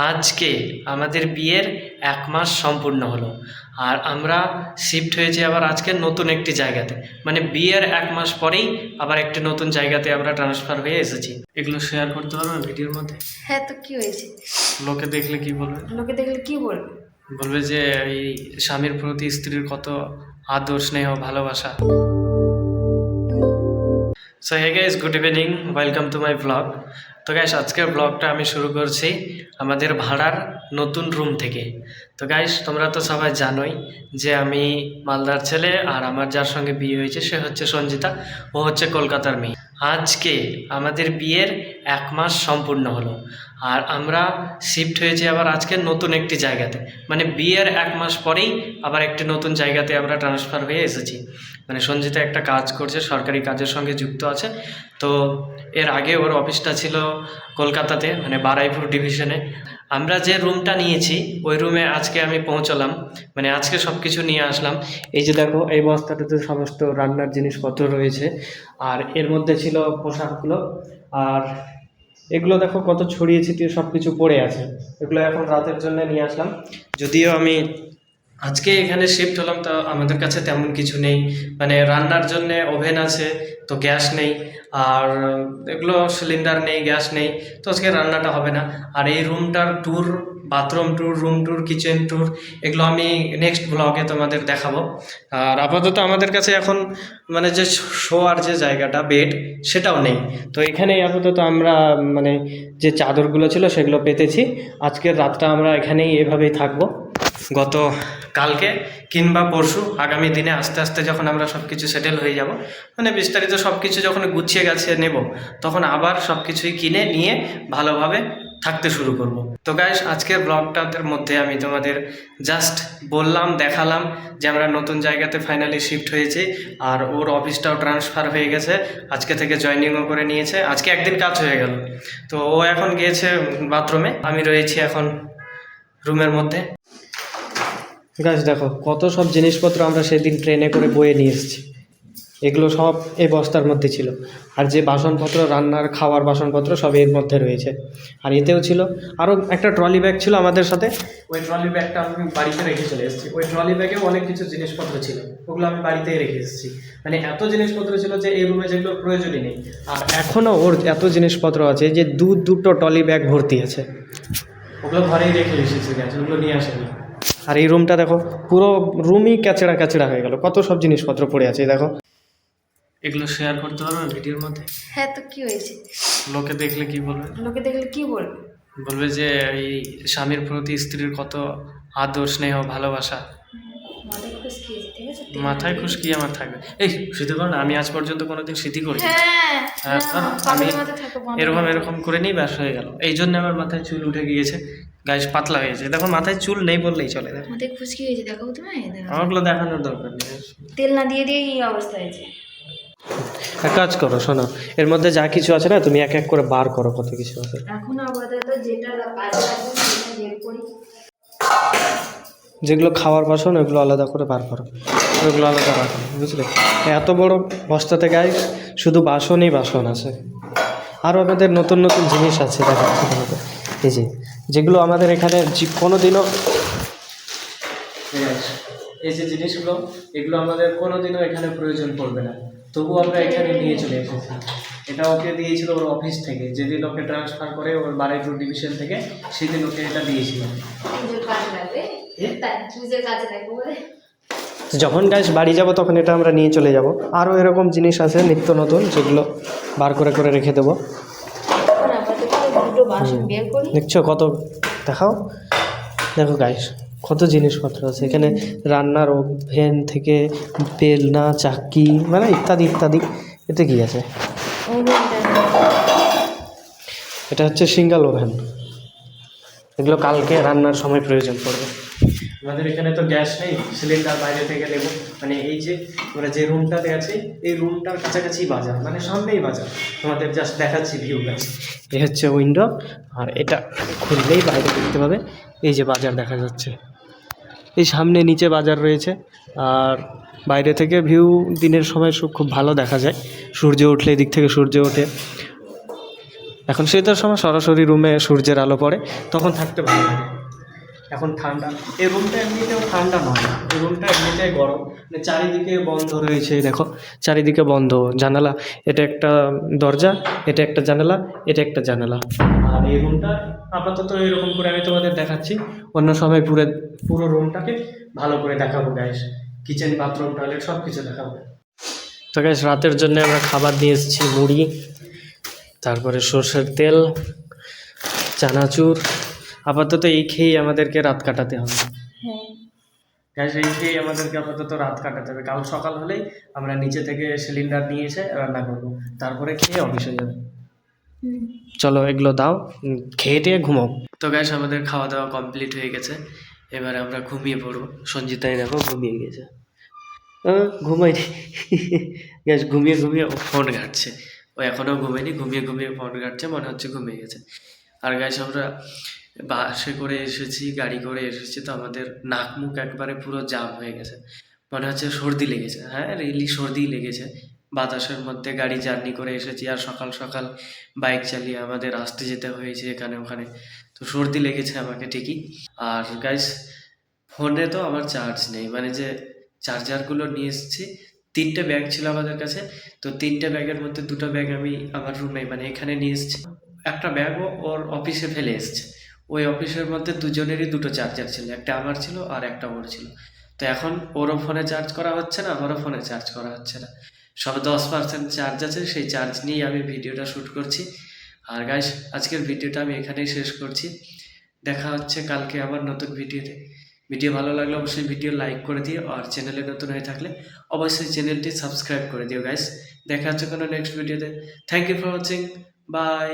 আজকে আমাদের বিয়ের ১ মাস সম্পূর্ণ হলো। আর আমরা শিফট হয়েছি আবার আজকে নতুন একটি জায়গাতে। মানে বিয়ের ১ মাস পরেই আবার একটি নতুন জায়গাতে আমরা ট্রান্সফার হয়ে এসেছি। এগুলো শেয়ার করতে পারবো ভিডিওর মধ্যে? হ্যাঁ, তো কি হয়েছে? লোকে দেখলে কি বলবে? লোকে দেখলে কি বলবে? বলবে যে এই স্বামীর প্রতি স্ত্রীর কত আদর, স্নেহ, ভালোবাসা। So hey guys, good evening, welcome to my blog. তো গাইস, আজকের ব্লগটা আমি শুরু করছি আমাদের ভাড়ার নতুন রুম থেকে। তো গাইস, তোমরা তো সবাই জানোই যে আমি মালদার ছেলে, আর আমার যার সঙ্গে বিয়ে হয়েছে সে হচ্ছে সঞ্জিতা, ও হচ্ছে কলকাতার মেয়ে। আজকে আমাদের বিয়ের ১ মাস সম্পূর্ণ হলো। আর আমরা শিফট হয়েছি আবার আজকে নতুন একটি জায়গাতে। মানে বিয়ের ১ মাস পরেই আবার একটি নতুন জায়গাতে আমরা ট্রান্সফার হয়ে এসেছি। মানে সঞ্জিতা একটা কাজ করছে, সরকারি কাজের সঙ্গে যুক্ত আছে। তো এর আগে ওর অফিসটা ছিল কলকাতাতে, মানে বারুইপুর ডিভিশনে। আমরা যে রুমটা নিয়েছি ওই রুমে আজকে আমি পৌঁছলাম, মানে আজকে সব কিছু নিয়ে আসলাম। এই যে দেখো, এই বস্তাটাতে সমস্ত রান্নার জিনিসপত্র রয়েছে, আর এর মধ্যে ছিল পোশাকগুলো। আর এগুলো দেখো কত ছড়িয়ে ছিটিয়ে সব কিছু পড়ে আছে। এগুলো এখন রাতের জন্য নিয়ে আসলাম। যদিও আমি আজকে এখানে শিফট হলাম, তো আমাদের কাছে তেমন কিছু নেই। মানে রান্নার জন্য ওভেন আছে, তো গ্যাস নেই। আর এগুলো সিলিন্ডার নেই, গ্যাস নেই, তো আজকে রান্নাটা হবে না। আর এই রুমটার tour, bathroom tour, room tour, kitchen tour, এগুলো আমি নেক্সট ব্লগে তোমাদের দেখাবো। আর আপাতত আমাদের কাছে এখন মানে যে শোয়ার যে জায়গাটা, বেড, সেটাও নেই। তো এখানেই আপাতত আমরা মানে যে চাদরগুলো ছিল সেগুলো পেতেছি। আজকের রাতটা আমরা এখানেই এভাবেই থাকবো। গত কালকে কিংবা পরশু, আগামী দিনে আস্তে আস্তে যখন আমরা সব কিছু সেটেল হয়ে যাব, মানে বিস্তারিত সব কিছু যখন গুছিয়ে গাছিয়ে নেব, তখন আবার সব কিছুই কিনে নিয়ে ভালোভাবে থাকতে শুরু করব। তো গাইস, আজকের ব্লগটার মধ্যে আমি তোমাদের জাস্ট বললাম, দেখালাম যে আমরা নতুন জায়গাতে ফাইনালি শিফট হয়েছি। আর ওর অফিসটাও ট্রান্সফার হয়ে গেছে, আজকে থেকে জয়েনিংও করে নিয়েছে। আজকে একদিন কাজ হয়ে গেল। তো ও এখন গিয়েছে বাথরুমে, আমি রয়েছি এখন রুমের মধ্যে। গাছ দেখো কত সব জিনিসপত্র আমরা সেদিন ট্রেনে করে বয়ে নিয়ে এসেছি। এগুলো সব এই বস্তার মধ্যে ছিল। আর যে বাসনপত্র, রান্নার খাওয়ার বাসনপত্র, সব এর মধ্যে রয়েছে। আর এতেও ছিল আরও একটা ট্রলি ব্যাগ ছিল আমাদের সাথে। ওই ট্রলি ব্যাগটা আমি বাড়িতে রেখে চলে এসেছি। ওই ট্রলি ব্যাগেও অনেক কিছু জিনিসপত্র ছিল, ওগুলো আমি বাড়িতেই রেখে এসেছি। মানে এত জিনিসপত্র ছিল যে এই রুমে যেগুলো প্রয়োজনই নেই। আর এখনও ওর এত জিনিসপত্র আছে যে দুটো ট্রলি ব্যাগ ভর্তি আছে। ওগুলো ঘরেই রেখে এসেছি, গ্যাস ওগুলো নিয়ে আসেনি। আর এই রুমটা দেখো, পুরো রুমই ক্যাচড়া ক্যাচড়া হয়ে গেল, কত সব জিনিসপত্র পড়ে আছে দেখো। এগুলো শেয়ার করতে পারবো ভিডিওর মধ্যে? হ্যাঁ, তো কি হয়েছে? লোকে দেখলে কি বলবে? লোকে দেখলে কি বলবে? বলবে যে এই স্বামীর প্রতি স্ত্রীর কত আদর, স্নেহ, ভালোবাসা। মাথায় খুশকিয়েছে, ঠিক আছে? মাথায় খুশকি আমার থাকবে। এই স্মৃতি করো না, আমি আজ পর্যন্ত কোনোদিন স্মৃতি করি? হ্যাঁ, আমি মাথায় থাকো, এরকম এরকম করে নিই, ব্যাস হয়ে গেল। এই জন্য আমার মাথায় চুল উঠে গিয়েছে, গায়ে পাতলা হয়েছে। দেখো মাথায় চুল নেই বললেই চলে। দেখো মাথায় খুশকি হয়েছে, দেখাও তুমি। আমাগুলো দেখানোর দরকার নেই। তেল না দিয়ে দিয়ে এই অবস্থা হয়েছে। এক কাজ করো, শোনো, এর মধ্যে যা কিছু আছে না, তুমি এক এক করে বার করো কত কিছু আছে। এখন আপাতত যেটা কাজে লাগবে সেটা বের করি। যেগুলো খাওয়ার বাসন ওগুলো আলাদা করে বার করো, ওগুলো আলাদা রাখো, বুঝলে? এত বড় বস্তাতে গায়ে শুধু বাসনই বাসন আছে। আরও আমাদের নতুন নতুন জিনিস আছে, দেখাচ্ছি তোমাকে। এই যে যেগুলো আমাদের এখানে কোনো দিনও, এই যে জিনিসগুলো, এগুলো আমাদের কোনো দিনও এখানে প্রয়োজন পড়বে না, তবু আমরা এখানে নিয়ে চলে এসেছি। এটা ওকে দিয়েছিল ওর অফিস থেকে, যেদিন ওকে ট্রান্সফার করে ওর বারুইপুর ডিভিশন থেকে, সেদিন ওকে এটা দিয়েছিল। যখন গাছ বাড়ি যাব তখন এটা আমরা নিয়ে চলে যাব। আরও এরকম জিনিস আছে নিত্য নতুন, যেগুলো বার করে করে রেখে দেবো। দেখছো কত, দেখাও, দেখো গাইস কত জিনিসপত্র আছে এখানে। রান্নার ওভেন থেকে বেলনা, চাকি, মানে ইত্যাদি ইত্যাদি। এতে কি আছে? এটা হচ্ছে সিঙ্গেল ওভেন। এগুলো কালকে রান্নার সময় প্রয়োজন পড়বে। আমাদের এখানে তো গ্যাস নেই, সিলিন্ডার বাইরে থেকে নেব। মানে এই যে আমরা যে রুমটাতে আছি, এই রুমটার কাছাকাছি বাজার, মানে সামনেই বাজার। তোমাদের জাস্ট দেখাচ্ছি ভিউ গাছ। এই হচ্ছে উইন্ডো, আর এটা খুললেই বাইরে দেখতে পাবে এই যে বাজার দেখা যাচ্ছে। এই সামনে নিচে বাজার রয়েছে, আর বাইরে থেকে ভিউ দিনের সময় খুব ভালো দেখা যায়। সূর্য উঠলে এদিক থেকে সূর্য ওঠে। এখন শীতের সময় সরাসরি রুমে সূর্যের আলো পড়ে, তখন থাকতে ভালো লাগে। এখন ঠান্ডা, এই রুমটা এমনিতেও ঠান্ডা নয়, এই রুমটা এমনিতেই গরম, মানে চারিদিকে বন্ধ রয়েছে, দেখো চারিদিকে বন্ধ, জানালা, এটা একটা দরজা, এটা একটা জানালা, এটা একটা জানালা। আর এই রুমটা আপাতত এরকম করে আমি তোমাদের দেখাচ্ছি, অন্য সময় পুরো পুরো রুমটাকে ভালো করে দেখাবো গাইস, কিচেন, বাথরুম, টয়লেট সব কিছু দেখাবো। তো গাইস রাতের জন্য আমরা খাবার নিয়ে এসেছি, মুড়ি, তারপরে সর্ষের তেল, চানাচুর। আপাতত এই খেয়েই আমাদেরকে রাত কাটাতে হবে। হ্যাঁ। গ্যাস এই খেয়েই আমাদেরকে আপাতত রাত কাটাতে হবে। কাল সকাল হলেই আমরা নিচে থেকে সিলিন্ডার নিয়ে এসে রান্না করবো, তারপরে খেয়ে অফিসে যাবে। চলো এগুলো দাও, খেয়ে দিয়ে ঘুমাও। তো গ্যাস আমাদের খাওয়া দাওয়া কমপ্লিট হয়ে গেছে, এবারে আমরা ঘুমিয়ে পড়বো। সঞ্জিতাই দেখো ঘুমিয়ে গেছে, ঘুমাইনি। গ্যাস ঘুমিয়ে ঘুমিয়ে ও ফোন ঘাঁটছে, ও এখনও ঘুমায়নি, ঘুমিয়ে ঘুমিয়ে ফোন ঘাঁটছে, মনে হচ্ছে ঘুমিয়ে গেছে। আর গ্যাস আমরা বাসে করে এসেছি, গাড়ি করে এসেছি, তো আমাদের নাক মুখ একবারে পুরো জাম হয়ে গেছে, মনে হচ্ছে সর্দি লেগেছে। হ্যাঁ রিয়েলি সর্দি লেগেছে, বাতাসের মধ্যে গাড়ি জার্নি করে এসেছি, আর সকাল সকাল বাইক চালিয়ে আমাদের আসতে যেতে হয়েছে এখানে ওখানে, তো সর্দি লেগেছে আমাকে ঠিকই। আর গাইস ফোনে তো আমার চার্জ নেই, মানে যে চার্জারগুলো নিয়ে এসেছি, 3টে ব্যাগ ছিল আমাদের কাছে, তো 3টে ব্যাগের মধ্যে 2টো ব্যাগ আমি আমার রুমে মানে এখানে নিয়ে এসেছি, একটা ব্যাগও ওর অফিসে ফেলে এসছে। ওই অফিসের মধ্যে দুজনেরই 2টো চার্জার ছিল, একটা আমার ছিল আর একটা ওর ছিল। তো এখন ওরও ফোনে চার্জ করা হচ্ছে না, আমারও ফোনে চার্জ করা হচ্ছে না, সব 10% চার্জ আছে, সেই চার্জ নিয়েই আমি ভিডিওটা শ্যুট করছি। আর গাইস আজকের ভিডিওটা আমি এখানেই শেষ করছি, দেখা হচ্ছে কালকে আবার নতুন ভিডিওতে। ভিডিও ভালো লাগলে অবশ্যই ভিডিও লাইক করে দিও, আর চ্যানেলে নতুন হয়ে থাকলে অবশ্যই চ্যানেলটি সাবস্ক্রাইব করে দিও গাইস। দেখা হচ্ছে কোনো নেক্সট ভিডিওতে। Thank you for watching, by.